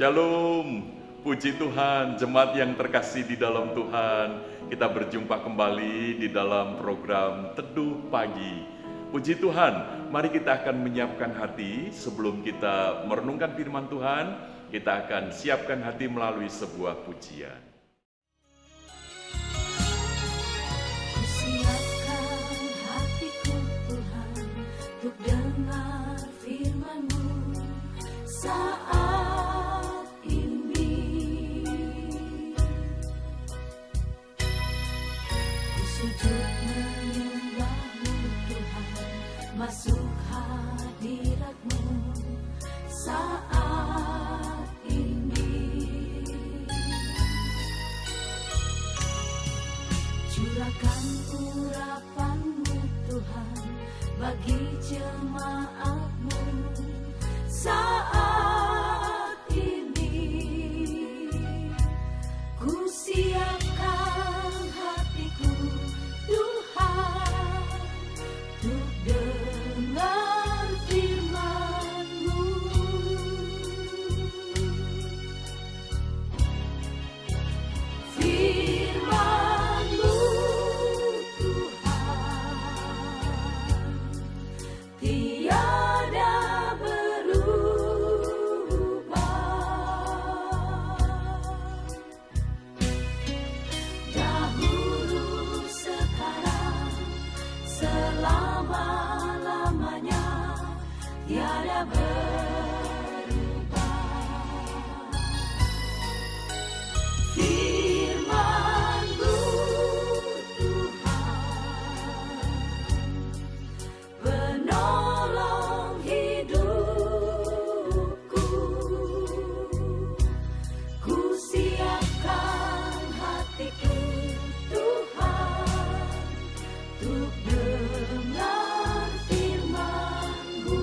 Shalom, puji Tuhan, jemaat yang terkasih di dalam Tuhan. Kita berjumpa kembali di dalam program Teduh Pagi. Puji Tuhan, mari kita akan menyiapkan hati sebelum kita merenungkan firman Tuhan. Kita akan siapkan hati melalui sebuah pujian. Kusiapkan hatiku Tuhan untuk dengar firman-Mu saat ini. Ku sujud menyembah-Mu Tuhan, masuk hadirat-Mu saat ini. Curahkan urapan-Mu Tuhan bagi jemaat-Mu saat ini. Ku siapkan hatiku Tuhan untuk dengar firman-Mu. Firman-Mu tiada berubah. Dahulu, sekarang, selama-lamanya tiada berubah. Firman-Mu penolong hidupku. Ku siapkan hatiku Tuhan untuk dengar firman-Mu.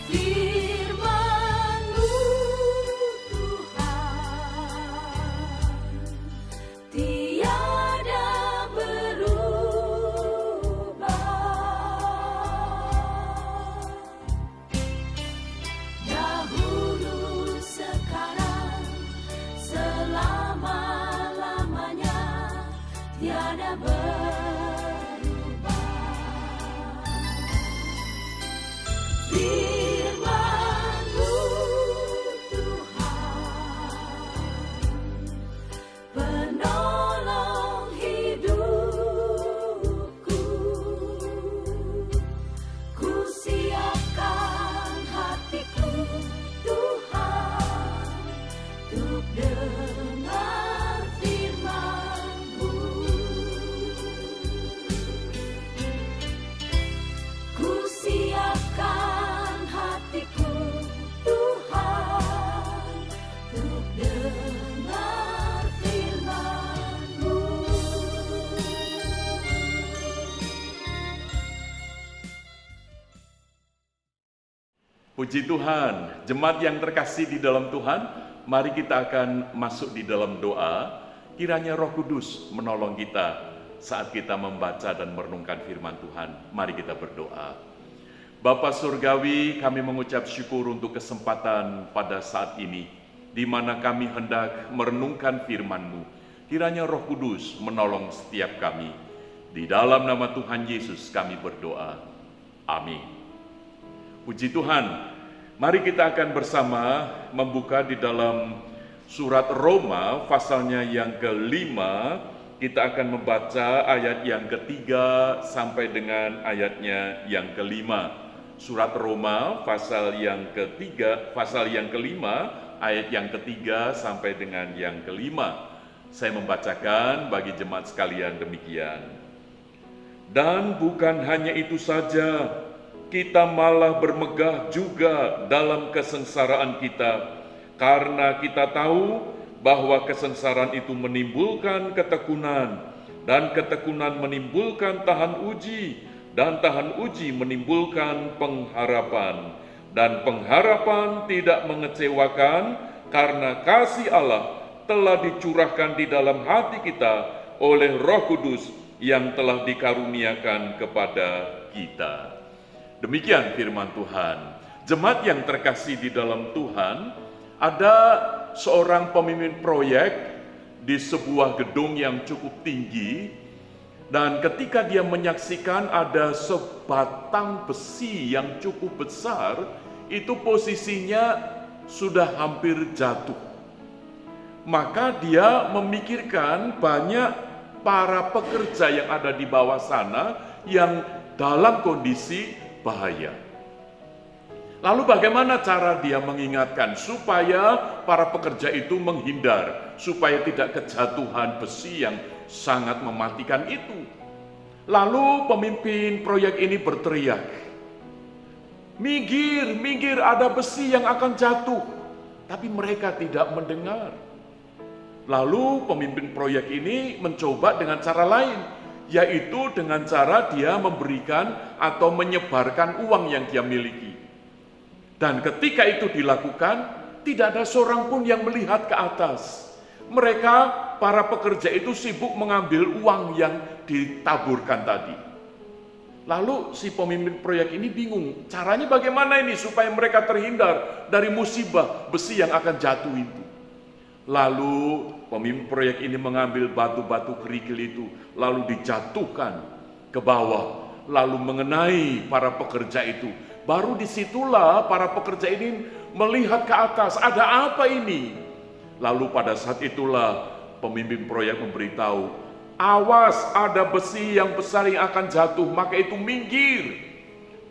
Firman-Mu Tuhan tiada berubah. Dahulu, sekarang, selama-lamanya tiada berubah. Firman-Mu Tuhan penolong hidupku. Ku siapkan hatiku Tuhan untuk dengar firman-Mu. Ku siapkan hatiku Tuhan untuk dengar firman-Mu. Puji Tuhan, jemaat yang terkasih di dalam Tuhan, mari kita akan masuk di dalam doa. Kiranya Roh Kudus menolong kita saat kita membaca dan merenungkan firman Tuhan. Mari kita berdoa. Bapa Surgawi, kami mengucap syukur untuk kesempatan pada saat ini, di mana kami hendak merenungkan firman-Mu. Kiranya Roh Kudus menolong setiap kami. Di dalam nama Tuhan Yesus kami berdoa. Amin. Puji Tuhan, mari kita akan bersama membuka di dalam surat Roma pasalnya yang kelima. Kita akan membaca ayat yang ketiga sampai dengan ayatnya yang kelima. Surat Roma pasal yang kelima, ayat yang ketiga sampai dengan yang kelima. Saya membacakan bagi jemaat sekalian demikian. Dan bukan hanya itu saja, kita malah bermegah juga dalam kesengsaraan kita, karena kita tahu bahwa kesengsaraan itu menimbulkan ketekunan, dan ketekunan menimbulkan tahan uji, dan tahan uji menimbulkan pengharapan, dan pengharapan tidak mengecewakan, karena kasih Allah telah dicurahkan di dalam hati kita oleh Roh Kudus yang telah dikaruniakan kepada kita. Demikian firman Tuhan. Jemaat yang terkasih di dalam Tuhan, ada seorang pemimpin proyek di sebuah gedung yang cukup tinggi, dan ketika dia menyaksikan ada sebatang besi yang cukup besar, itu posisinya sudah hampir jatuh. Maka dia memikirkan banyak para pekerja yang ada di bawah sana yang dalam kondisi bahaya. Lalu bagaimana cara dia mengingatkan supaya para pekerja itu menghindar, supaya tidak kejatuhan besi yang sangat mematikan itu. Lalu pemimpin proyek ini berteriak, "Minggir, minggir, ada besi yang akan jatuh." Tapi mereka tidak mendengar. Lalu pemimpin proyek ini mencoba dengan cara lain, yaitu dengan cara dia memberikan atau menyebarkan uang yang dia miliki. Dan ketika itu dilakukan, tidak ada seorang pun yang melihat ke atas. Mereka, para pekerja itu sibuk mengambil uang yang ditaburkan tadi. Lalu si pemimpin proyek ini bingung, caranya bagaimana ini supaya mereka terhindar dari musibah besi yang akan jatuh itu. Lalu pemimpin proyek ini mengambil batu-batu kerikil itu, lalu dijatuhkan ke bawah, lalu mengenai para pekerja itu. Baru disitulah para pekerja ini melihat ke atas, ada apa ini? Lalu pada saat itulah pemimpin proyek memberitahu, awas ada besi yang besar yang akan jatuh, maka itu minggir.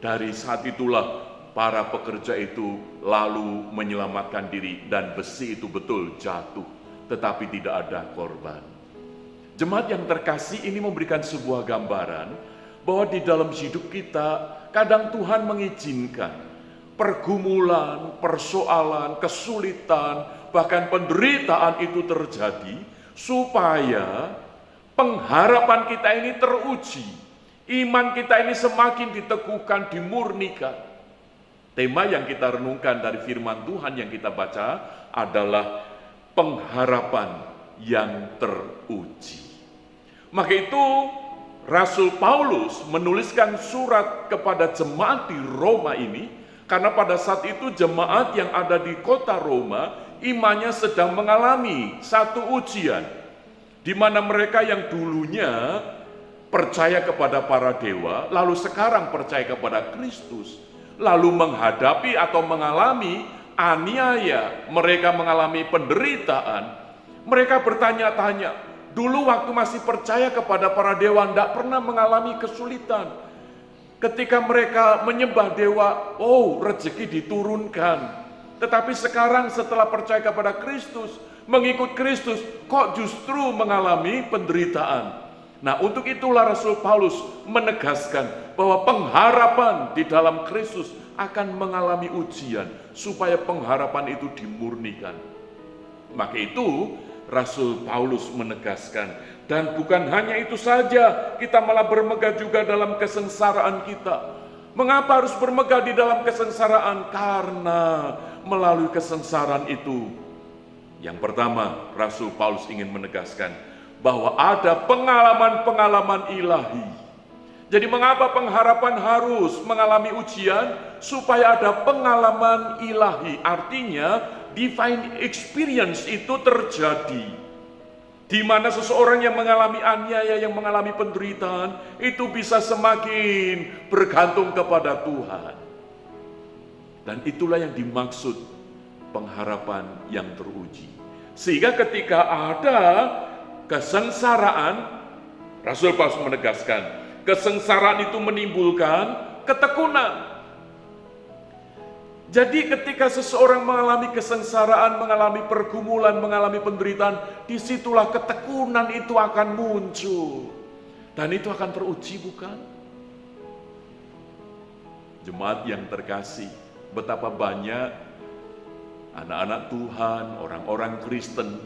Dari saat itulah para pekerja itu lalu menyelamatkan diri dan besi itu betul jatuh, tetapi tidak ada korban. Jemaat yang terkasih, ini memberikan sebuah gambaran bahwa di dalam hidup kita kadang Tuhan mengizinkan pergumulan, persoalan, kesulitan, bahkan penderitaan itu terjadi supaya pengharapan kita ini teruji, iman kita ini semakin diteguhkan, dimurnikan. Tema yang kita renungkan dari firman Tuhan yang kita baca adalah pengharapan yang teruji. Maka itu Rasul Paulus menuliskan surat kepada jemaat di Roma ini, karena pada saat itu jemaat yang ada di kota Roma, imannya sedang mengalami satu ujian, di mana mereka yang dulunya percaya kepada para dewa, lalu sekarang percaya kepada Kristus, lalu menghadapi atau mengalami aniaya, mereka mengalami penderitaan. Mereka bertanya-tanya, dulu waktu masih percaya kepada para dewa, tidak pernah mengalami kesulitan. Ketika mereka menyembah dewa, oh rezeki diturunkan. Tetapi sekarang setelah percaya kepada Kristus, mengikut Kristus, kok justru mengalami penderitaan. Nah, untuk itulah Rasul Paulus menegaskan bahwa pengharapan di dalam Kristus akan mengalami ujian, supaya pengharapan itu dimurnikan. Maka itu Rasul Paulus menegaskan, dan bukan hanya itu saja, kita malah bermegah juga dalam kesengsaraan kita. Mengapa harus bermegah di dalam kesengsaraan? Karena melalui kesengsaraan itu, yang pertama, Rasul Paulus ingin menegaskan bahwa ada pengalaman-pengalaman ilahi. Jadi mengapa pengharapan harus mengalami ujian? Supaya ada pengalaman ilahi, artinya divine experience itu terjadi, di mana seseorang yang mengalami aniaya, yang mengalami penderitaan, itu bisa semakin bergantung kepada Tuhan. Dan itulah yang dimaksud pengharapan yang teruji. Sehingga ketika ada kesengsaraan, Rasul Paulus menegaskan, kesengsaraan itu menimbulkan ketekunan. Jadi ketika seseorang mengalami kesengsaraan, mengalami pergumulan, mengalami penderitaan, disitulah ketekunan itu akan muncul. Dan itu akan teruji, bukan? Jemaat yang terkasih, betapa banyak anak-anak Tuhan, orang-orang Kristen,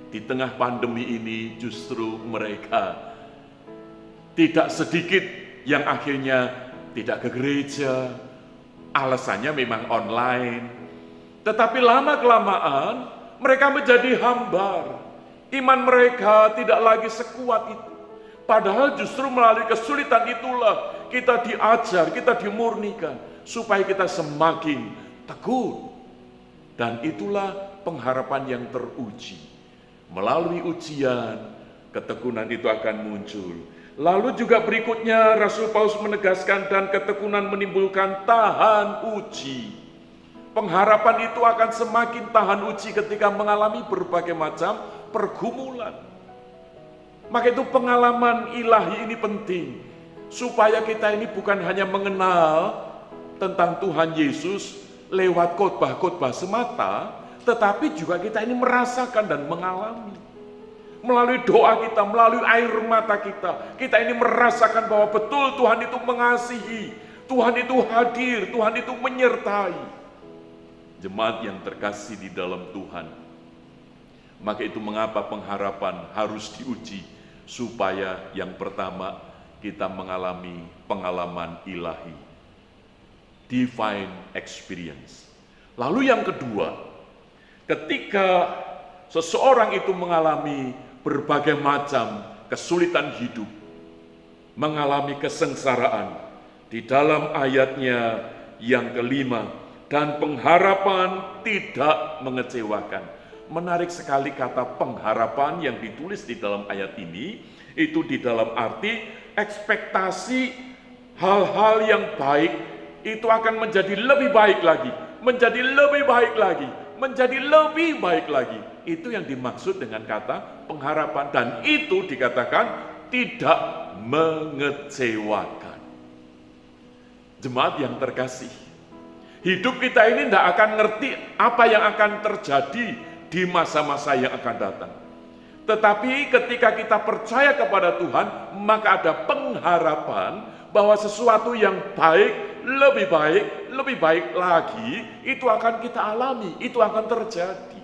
di tengah pandemi ini justru mereka tidak sedikit yang akhirnya tidak ke gereja. Alasannya memang online, tetapi lama-kelamaan mereka menjadi hambar. Iman mereka tidak lagi sekuat itu. Padahal justru melalui kesulitan itulah kita diajar, kita dimurnikan, supaya kita semakin teguh. Dan itulah pengharapan yang teruji. Melalui ujian, ketekunan itu akan muncul. Lalu juga berikutnya Rasul Paulus menegaskan, dan ketekunan menimbulkan tahan uji. Pengharapan itu akan semakin tahan uji ketika mengalami berbagai macam pergumulan. Maka itu pengalaman ilahi ini penting, supaya kita ini bukan hanya mengenal tentang Tuhan Yesus lewat khotbah-khotbah semata, tetapi juga kita ini merasakan dan mengalami. Melalui doa kita, melalui air mata kita, kita ini merasakan bahwa betul Tuhan itu mengasihi, Tuhan itu hadir, Tuhan itu menyertai. Jemaat yang terkasih di dalam Tuhan, maka itu mengapa pengharapan harus diuji, supaya yang pertama kita mengalami pengalaman ilahi, divine experience. Lalu yang kedua, ketika seseorang itu mengalami berbagai macam kesulitan hidup, mengalami kesengsaraan, di dalam ayatnya yang kelima, dan pengharapan tidak mengecewakan. Menarik sekali kata pengharapan yang ditulis di dalam ayat ini, itu di dalam arti ekspektasi hal-hal yang baik itu akan menjadi lebih baik lagi, menjadi lebih baik lagi, menjadi lebih baik lagi. Itu yang dimaksud dengan kata pengharapan, dan itu dikatakan tidak mengecewakan. Jemaat yang terkasih, hidup kita ini tidak akan ngerti apa yang akan terjadi di masa-masa yang akan datang. Tetapi ketika kita percaya kepada Tuhan, maka ada pengharapan bahwa sesuatu yang baik, lebih baik lagi, itu akan kita alami, itu akan terjadi.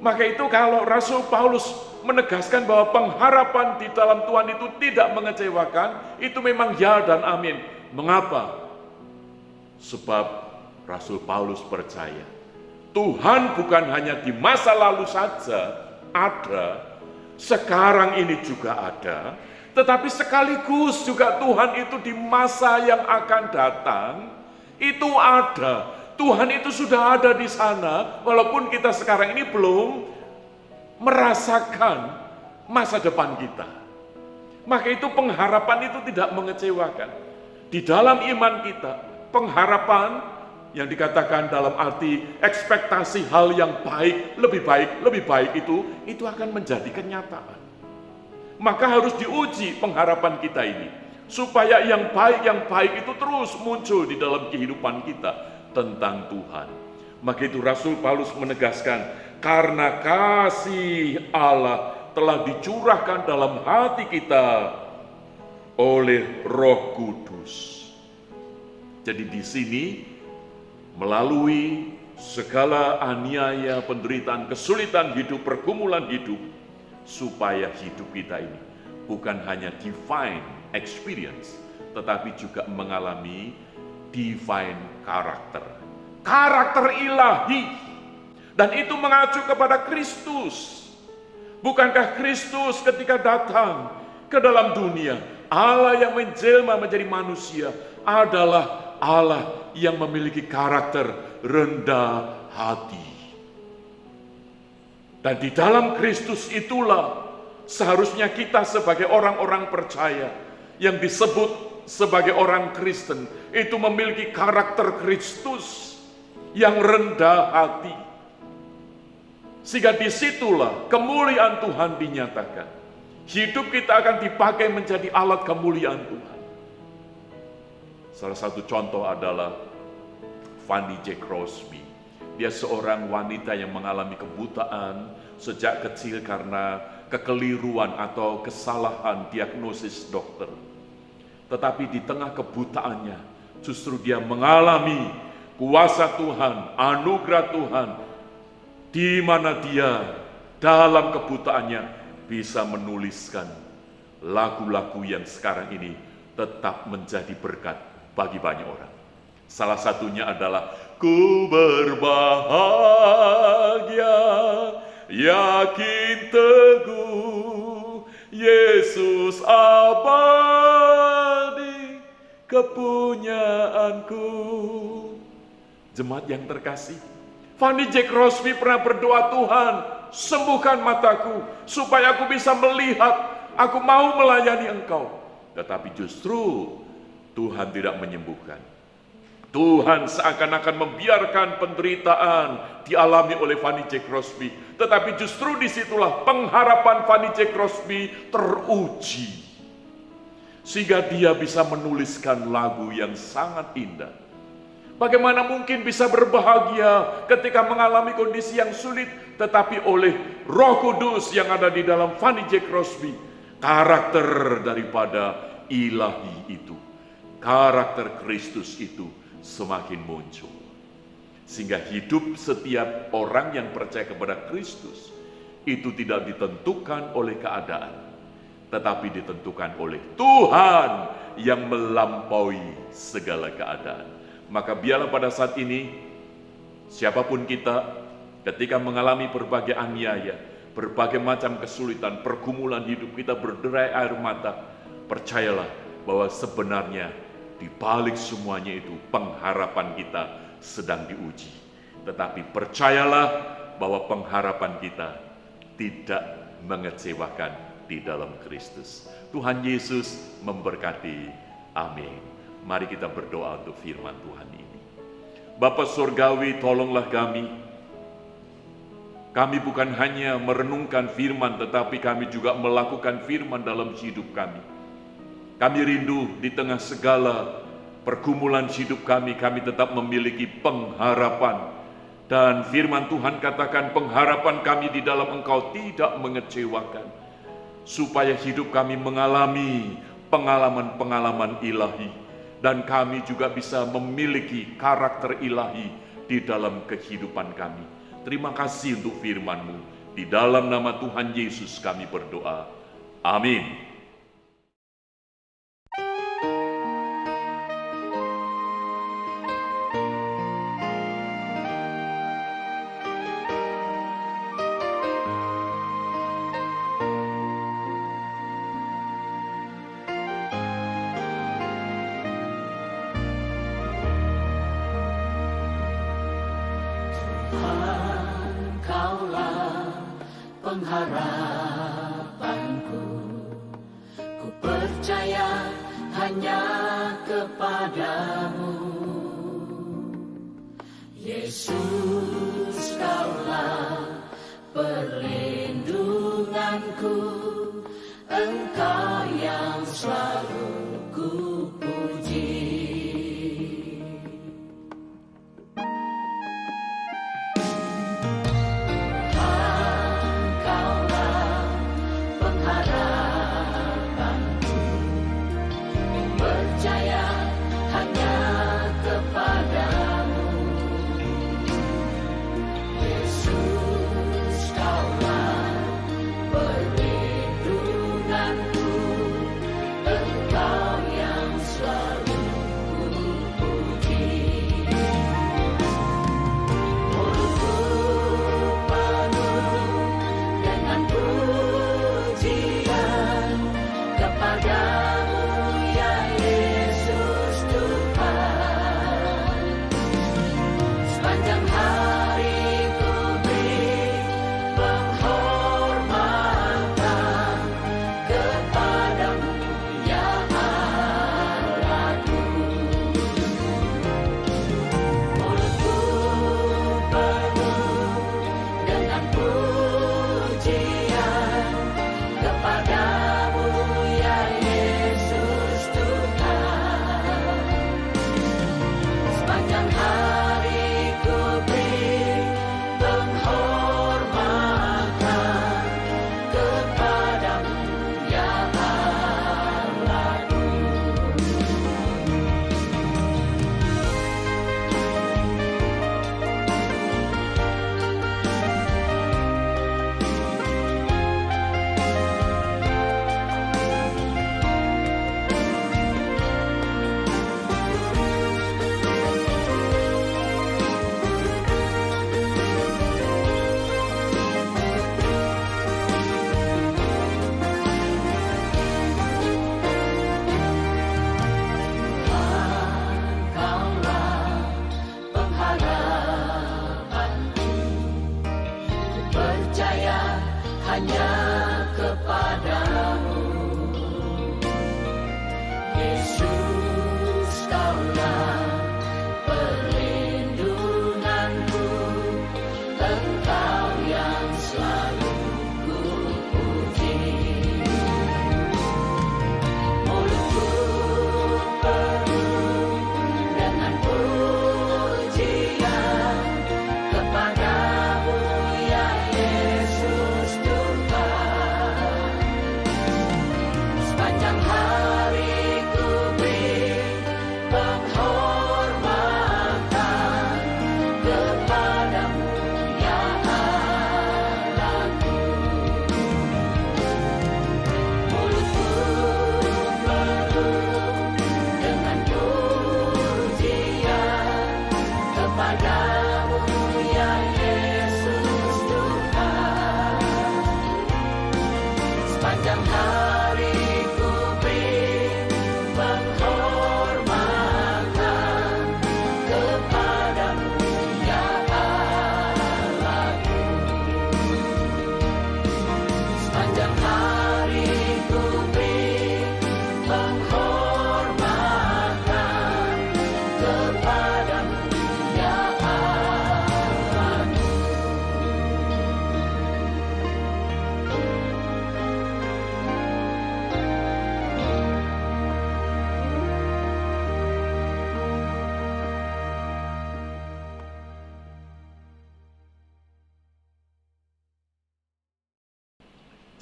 Maka itu kalau Rasul Paulus menegaskan bahwa pengharapan di dalam Tuhan itu tidak mengecewakan, itu memang ya dan amin. Mengapa? Sebab Rasul Paulus percaya Tuhan bukan hanya di masa lalu saja ada, sekarang ini juga ada, tetapi sekaligus juga Tuhan itu di masa yang akan datang itu ada. Tuhan itu sudah ada di sana, walaupun kita sekarang ini belum merasakan masa depan kita. Maka itu pengharapan itu tidak mengecewakan. Di dalam iman kita, pengharapan yang dikatakan dalam arti ekspektasi hal yang baik, lebih baik itu akan menjadi kenyataan. Maka harus diuji pengharapan kita ini, supaya yang baik itu terus muncul di dalam kehidupan kita tentang Tuhan. Maka itu Rasul Paulus menegaskan, karena kasih Allah telah dicurahkan dalam hati kita oleh Roh Kudus. Jadi di sini melalui segala aniaya, penderitaan, kesulitan hidup, pergumulan hidup, supaya hidup kita ini bukan hanya divine experience, tetapi juga mengalami divine karakter ilahi, dan itu mengacu kepada Kristus. Bukankah Kristus ketika datang ke dalam dunia, Allah yang menjelma menjadi manusia adalah Allah yang memiliki karakter rendah hati. Dan di dalam Kristus itulah seharusnya kita sebagai orang-orang percaya yang disebut sebagai orang Kristen itu memiliki karakter Kristus yang rendah hati. Sehingga disitulah kemuliaan Tuhan dinyatakan. Hidup kita akan dipakai menjadi alat kemuliaan Tuhan. Salah satu contoh adalah Fanny J. Crosby. Dia seorang wanita yang mengalami kebutaan sejak kecil karena kekeliruan atau kesalahan diagnosis dokter. Tetapi di tengah kebutaannya, justru dia mengalami kuasa Tuhan, anugerah Tuhan, di mana dia dalam kebutaannya bisa menuliskan lagu-lagu yang sekarang ini tetap menjadi berkat bagi banyak orang. Salah satunya adalah ku berbahagia, yakin teguh, Yesus abadi kepunyaanku. Jemaat yang terkasih, Fanny J. Crosby pernah berdoa, Tuhan, sembuhkan mataku, supaya aku bisa melihat, aku mau melayani Engkau. Tetapi justru Tuhan tidak menyembuhkan. Tuhan seakan-akan membiarkan penderitaan dialami oleh Fanny J. Crosby. Tetapi justru disitulah pengharapan Fanny J. Crosby teruji. Sehingga dia bisa menuliskan lagu yang sangat indah. Bagaimana mungkin bisa berbahagia ketika mengalami kondisi yang sulit, tetapi oleh Roh Kudus yang ada di dalam Fanny J. Crosby, karakter daripada ilahi itu, karakter Kristus itu semakin muncul. Sehingga hidup setiap orang yang percaya kepada Kristus itu tidak ditentukan oleh keadaan, tetapi ditentukan oleh Tuhan yang melampaui segala keadaan. Maka biarlah pada saat ini, siapapun kita, ketika mengalami berbagai aniaya, berbagai macam kesulitan, pergumulan hidup, kita berderai air mata, percayalah bahwa sebenarnya di balik semuanya itu pengharapan kita sedang diuji. Tetapi percayalah bahwa pengharapan kita tidak mengecewakan di dalam Kristus. Tuhan Yesus memberkati. Amin. Mari kita berdoa untuk firman Tuhan ini. Bapa Surgawi, tolonglah kami. Kami bukan hanya merenungkan firman, tetapi kami juga melakukan firman dalam hidup kami. Kami rindu di tengah segala pergumulan hidup kami tetap memiliki pengharapan. Dan firman Tuhan katakan pengharapan kami di dalam Engkau tidak mengecewakan. Supaya hidup kami mengalami pengalaman-pengalaman ilahi. Dan kami juga bisa memiliki karakter ilahi di dalam kehidupan kami. Terima kasih untuk firman-Mu. Di dalam nama Tuhan Yesus kami berdoa. Amin. Pengharapanku, ku percaya hanya kepadamu. Yesus, Kaulah perlindunganku, Engkau yang selalu ku puji. Engkau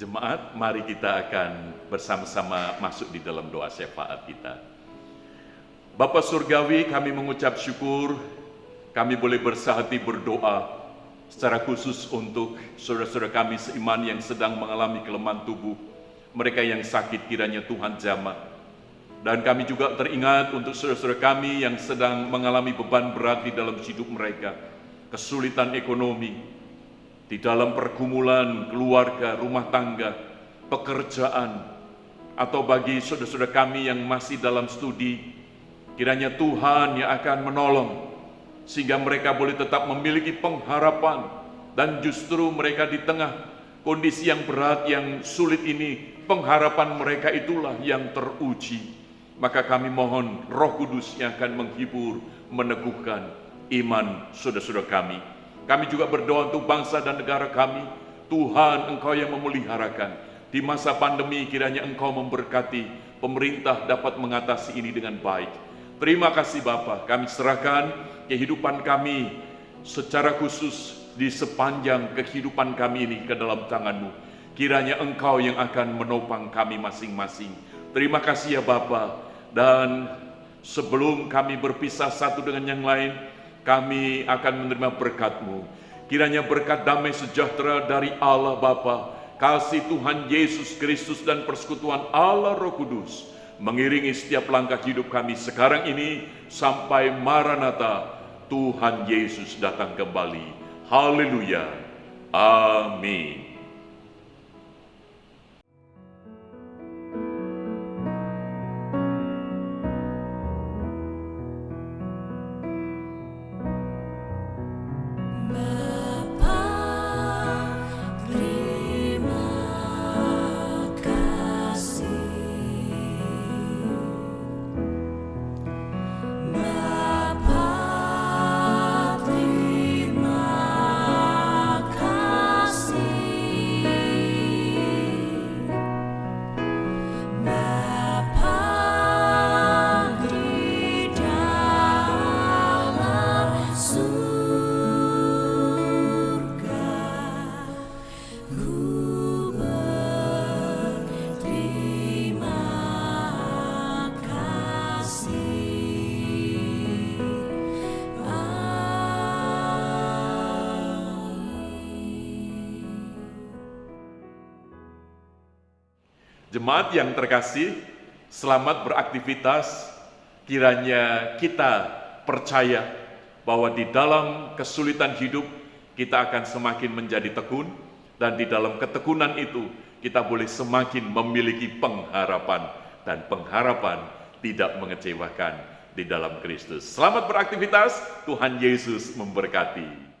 Jemaat, mari kita akan bersama-sama masuk di dalam doa syafaat kita. Bapa Surgawi, kami mengucap syukur, kami boleh bersahati berdoa, secara khusus untuk saudara-saudara kami seiman yang sedang mengalami kelemahan tubuh, mereka yang sakit kiranya Tuhan jamah. Dan kami juga teringat untuk saudara-saudara kami yang sedang mengalami beban berat di dalam hidup mereka, kesulitan ekonomi, di dalam pergumulan keluarga, rumah tangga, pekerjaan, atau bagi saudara-saudara kami yang masih dalam studi, kiranya Tuhan yang akan menolong, sehingga mereka boleh tetap memiliki pengharapan, dan justru mereka di tengah kondisi yang berat, yang sulit ini, pengharapan mereka itulah yang teruji. Maka kami mohon Roh Kudus yang akan menghibur, meneguhkan iman saudara-saudara kami. Kami juga berdoa untuk bangsa dan negara kami. Tuhan, Engkau yang memeliharakan. Di masa pandemi kiranya Engkau memberkati, pemerintah dapat mengatasi ini dengan baik. Terima kasih Bapa, kami serahkan kehidupan kami secara khusus di sepanjang kehidupan kami ini ke dalam tangan-Mu. Kiranya Engkau yang akan menopang kami masing-masing. Terima kasih ya Bapa. Dan sebelum kami berpisah satu dengan yang lain, kami akan menerima berkat-Mu. Kiranya berkat damai sejahtera dari Allah Bapa, kasih Tuhan Yesus Kristus dan persekutuan Allah Roh Kudus mengiringi setiap langkah hidup kami sekarang ini sampai Maranatha, Tuhan Yesus datang kembali. Haleluya. Amin. Jemaat yang terkasih, selamat beraktivitas. Kiranya kita percaya bahwa di dalam kesulitan hidup kita akan semakin menjadi tekun, dan di dalam ketekunan itu kita boleh semakin memiliki pengharapan, dan pengharapan tidak mengecewakan di dalam Kristus. Selamat beraktivitas, Tuhan Yesus memberkati.